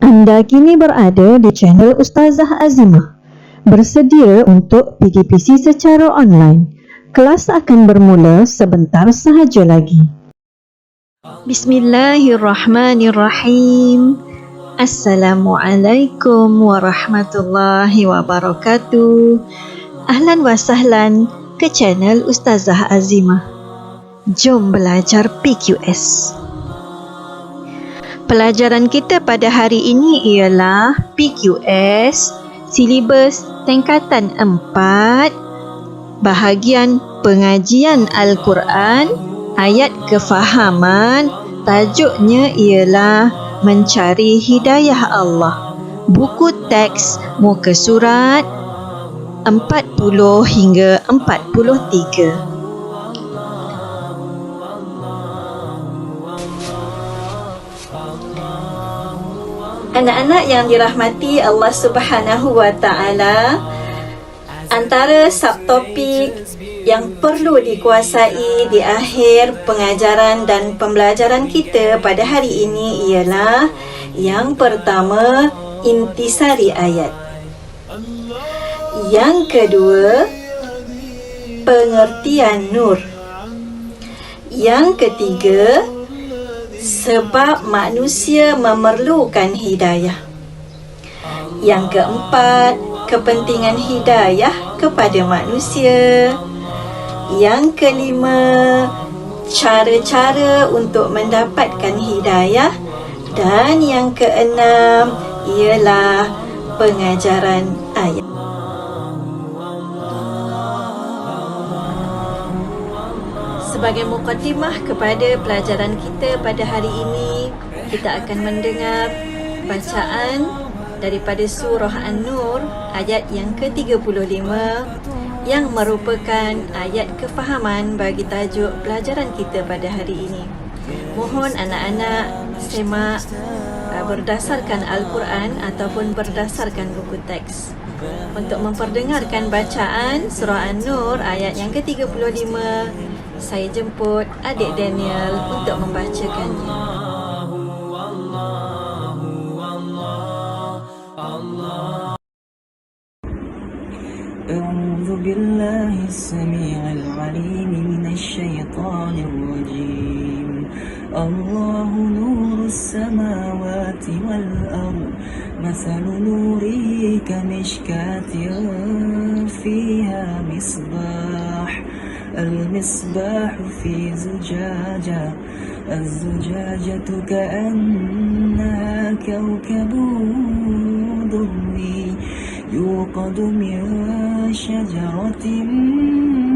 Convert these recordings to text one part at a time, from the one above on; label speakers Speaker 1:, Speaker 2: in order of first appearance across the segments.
Speaker 1: Anda kini berada di channel Ustazah Azimah. Bersedia untuk PDPC secara online. Kelas akan bermula sebentar sahaja lagi. Bismillahirrahmanirrahim. Assalamualaikum warahmatullahi wabarakatuh. Ahlan wa sahlan ke channel Ustazah Azimah. Jom belajar PQS. Pelajaran kita pada hari ini ialah PQS, silibus tingkatan 4, bahagian pengajian Al-Quran, ayat kefahaman. Tajuknya ialah Mencari Hidayah Allah. Buku teks muka surat 40 hingga 43. Anak-anak yang dirahmati Allah Subhanahu wa Ta'ala, antara subtopik yang perlu dikuasai di akhir pengajaran dan pembelajaran kita pada hari ini ialah yang pertama, intisari ayat. Yang kedua, pengertian nur. Yang ketiga, sebab manusia memerlukan hidayah. Yang keempat, kepentingan hidayah kepada manusia. Yang kelima, cara-cara untuk mendapatkan hidayah. Dan yang keenam ialah pengajaran ayat. Sebagai mukadimah kepada pelajaran kita pada hari ini, kita akan mendengar bacaan daripada surah An-Nur ayat yang ke-35 yang merupakan ayat kefahaman bagi tajuk pelajaran kita pada hari ini. Mohon anak-anak semak berdasarkan Al-Quran ataupun berdasarkan buku teks. Untuk memperdengarkan bacaan surah An-Nur ayat yang ke-35, saya jemput adik Daniel untuk membacakannya.
Speaker 2: أعوذ بالله السميع العليم من الشيطان الرجيم. الله نور السماوات والأرض مثل نوره كمشكاة فيها مصباح. المصباح في زجاجة. الزجاجة كأنها كوكب دري يوقد من شجرة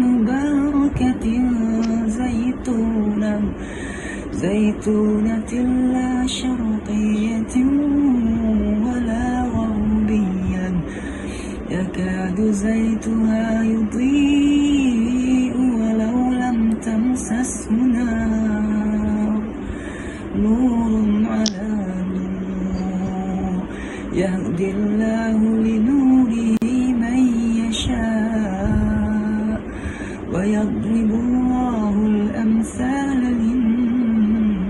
Speaker 2: مباركة زيتونة لا شرقية ولا غربية يكاد زيتها يضيء ولو لم تمسسه نار نور على نور يهدي الله لنوره من يشاء ويضرب الله الأمثال للناس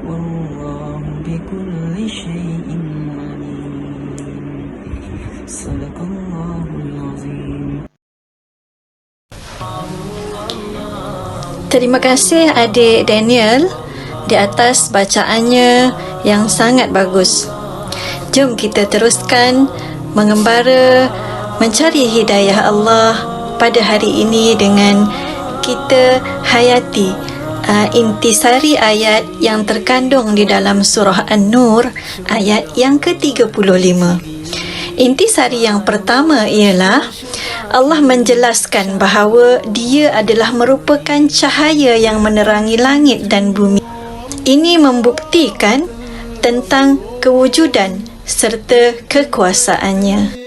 Speaker 2: والله بكل شيء عليم. صدق الله العظيم.
Speaker 1: Terima kasih adik Daniel di atas bacaannya yang sangat bagus. Jom kita teruskan mengembara mencari hidayah Allah pada hari ini dengan kita hayati intisari ayat yang terkandung di dalam surah An-Nur ayat yang ke-35. Intisari yang pertama ialah Allah menjelaskan bahawa Dia adalah merupakan cahaya yang menerangi langit dan bumi. Ini membuktikan tentang kewujudan serta kekuasaannya.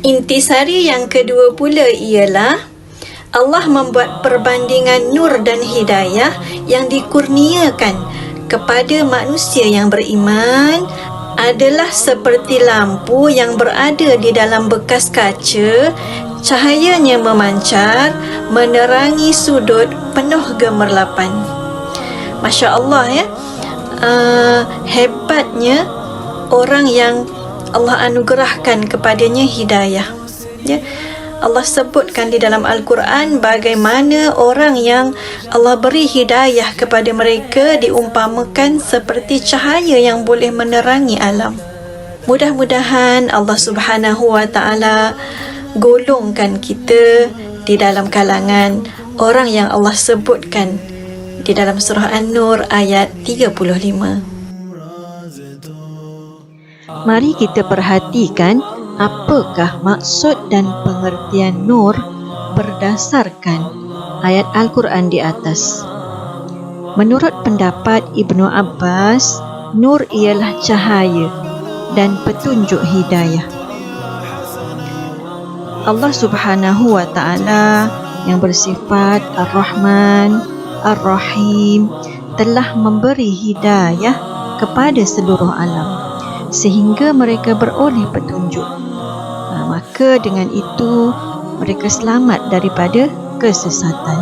Speaker 1: Intisari yang kedua pula ialah Allah membuat perbandingan nur dan hidayah yang dikurniakan kepada manusia yang beriman adalah seperti lampu yang berada di dalam bekas kaca. Cahayanya memancar, menerangi sudut penuh gemerlapan. Masya Allah ya. hebatnya orang yang Allah anugerahkan kepadanya hidayah. Ya, Allah sebutkan di dalam Al-Quran bagaimana orang yang Allah beri hidayah kepada mereka diumpamakan seperti cahaya yang boleh menerangi alam. Mudah-mudahan Allah Subhanahu wa Ta'ala golongkan kita di dalam kalangan orang yang Allah sebutkan di dalam surah An-Nur ayat 35. Mari kita perhatikan apakah maksud dan pengertian nur berdasarkan ayat Al-Quran di atas. Menurut pendapat Ibnu Abbas, nur ialah cahaya dan petunjuk hidayah. Allah Subhanahu wa Ta'ala yang bersifat Ar-Rahman, Ar-Rahim telah memberi hidayah kepada seluruh alam sehingga mereka beroleh petunjuk. Maka dengan itu mereka selamat daripada kesesatan.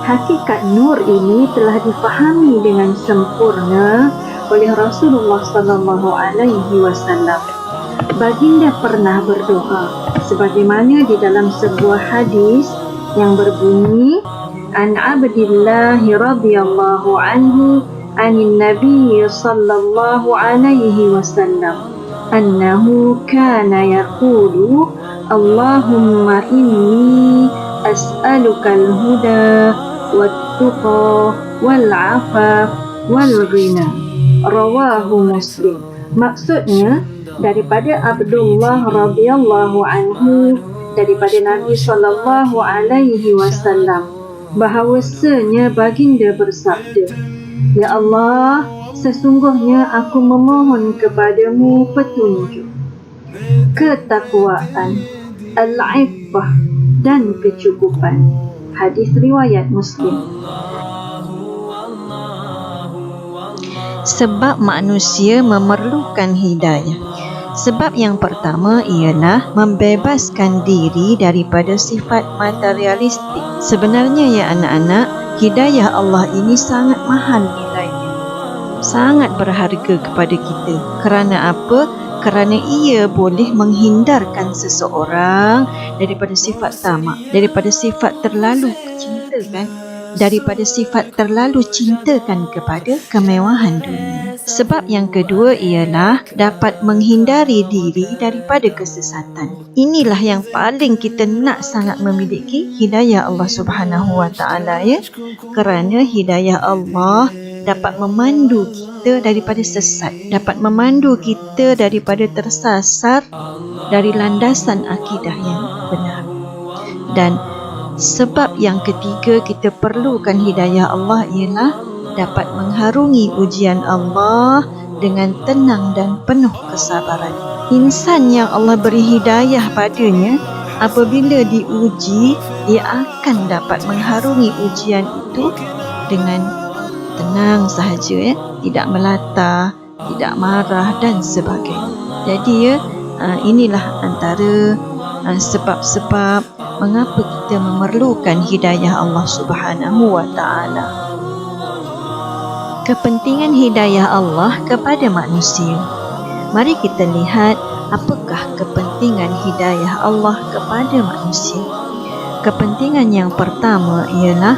Speaker 1: Hakikat nur ini telah difahami dengan sempurna oleh Rasulullah sallallahu alaihi wasallam. Baginda pernah berdoa sebagaimana di dalam sebuah hadis yang berbunyi, An Abdillahi radhiyallahu anhu anin Nabi sallallahu alaihi wasallam annahu kana yaqulu Allahumma inni as'aluka al-huda wat-tuqa wal-'afaf wal-ghina. Rawahu Muslim. Maksudnya daripada Abdullah radhiyallahu anhu daripada Nabi sallallahu alaihi wasallam bahawasanya baginda bersabda, Ya Allah, sesungguhnya aku memohon kepadamu petunjuk, ketakwaan, al-iffah dan kecukupan. Hadis riwayat Muslim. Sebab manusia memerlukan hidayah. Sebab yang pertama ialah membebaskan diri daripada sifat materialistik. Sebenarnya ya anak-anak, hidayah Allah ini sangat mahal nilainya. Sangat berharga kepada kita. Kerana apa? Kerana ia boleh menghindarkan seseorang daripada sifat tamak, daripada sifat terlalu cintakan, daripada sifat terlalu cintakan kepada kemewahan dunia. Sebab yang kedua ialah dapat menghindari diri daripada kesesatan. Inilah yang paling kita nak sangat memiliki, hidayah Allah Subhanahu wa Ta'ala, ya. Kerana hidayah Allah dapat memandu kita daripada sesat, dapat memandu kita daripada tersasar dari landasan akidah yang benar. Dan sebab yang ketiga kita perlukan hidayah Allah ialah dapat mengharungi ujian Allah dengan tenang dan penuh kesabaran. Insan yang Allah beri hidayah padanya, apabila diuji, dia akan dapat mengharungi ujian itu dengan tenang sahaja, ya, tidak melata, tidak marah dan sebagainya. Jadi inilah antara sebab-sebab mengapa kita memerlukan hidayah Allah Subhanahu wa Ta'ala. Kepentingan hidayah Allah kepada manusia. Mari kita lihat apakah kepentingan hidayah Allah kepada manusia. Kepentingan yang pertama ialah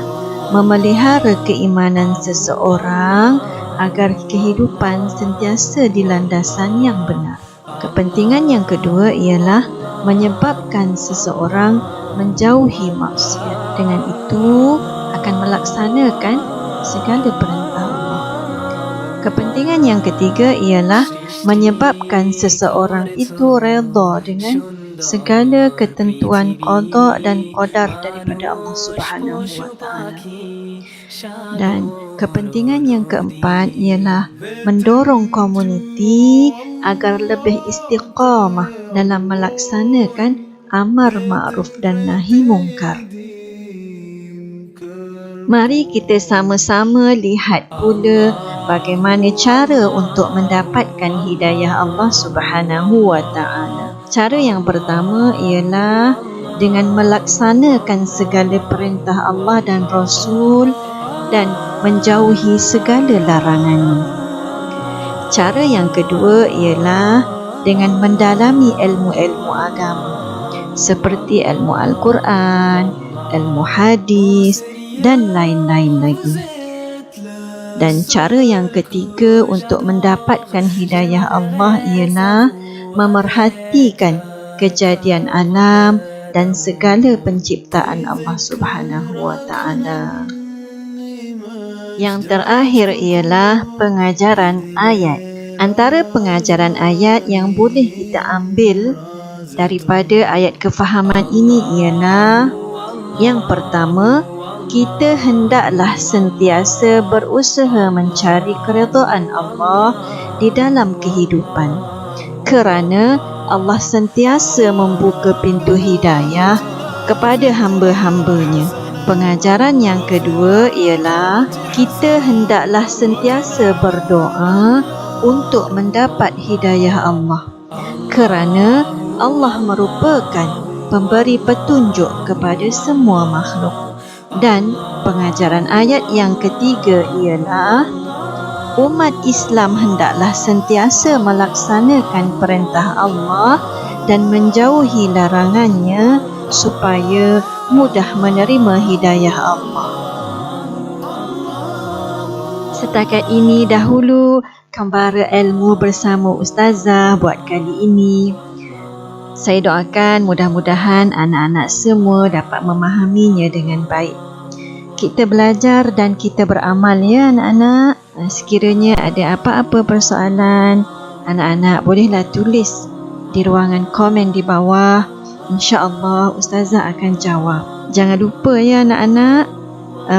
Speaker 1: memelihara keimanan seseorang agar kehidupan sentiasa di landasan yang benar. Kepentingan yang kedua ialah menyebabkan seseorang menjauhi maksiat. Dengan itu akan melaksanakan segala perintah Allah. Kepentingan yang ketiga ialah menyebabkan seseorang itu redha dengan segala ketentuan qada dan qadar daripada Allah Subhanahu wa Ta'ala. Dan kepentingan yang keempat ialah mendorong komuniti agar lebih istiqamah dalam melaksanakan amar ma'ruf dan nahi mungkar. Mari kita sama-sama lihat pula bagaimana cara untuk mendapatkan hidayah Allah Subhanahu wa Ta'ala. Cara yang pertama ialah dengan melaksanakan segala perintah Allah dan Rasul dan menjauhi segala larangannya. Cara yang kedua ialah dengan mendalami ilmu-ilmu agama seperti ilmu Al-Quran, ilmu hadis dan lain-lain lagi. Dan cara yang ketiga untuk mendapatkan hidayah Allah ialah memerhatikan kejadian alam dan segala penciptaan Allah Subhanahu wa taala. Yang terakhir ialah pengajaran ayat. Antara pengajaran ayat yang boleh kita ambil daripada ayat kefahaman ini ialah yang pertama, kita hendaklah sentiasa berusaha mencari keredaan Allah di dalam kehidupan, kerana Allah sentiasa membuka pintu hidayah kepada hamba-hambanya. Pengajaran yang kedua ialah kita hendaklah sentiasa berdoa untuk mendapat hidayah Allah, kerana Allah merupakan pemberi petunjuk kepada semua makhluk. Dan pengajaran ayat yang ketiga ialah umat Islam hendaklah sentiasa melaksanakan perintah Allah dan menjauhi larangannya supaya mudah menerima hidayah Allah. Setakat ini dahulu Kembara Ilmu bersama Ustazah buat kali ini. Saya doakan mudah-mudahan anak-anak semua dapat memahaminya dengan baik. Kita belajar dan kita beramal ya anak-anak. Sekiranya ada apa-apa persoalan, anak-anak bolehlah tulis di ruangan komen di bawah. InsyaAllah Ustazah akan jawab. Jangan lupa ya anak-anak,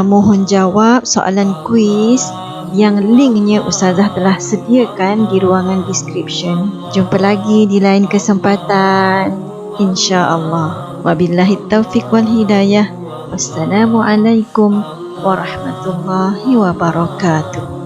Speaker 1: mohon jawab soalan kuis yang linknya Ustazah telah sediakan di ruangan description. Jumpa lagi di lain kesempatan, insya-Allah. Wabillahi taufiq wal hidayah. Wassalamualaikum warahmatullahi wabarakatuh.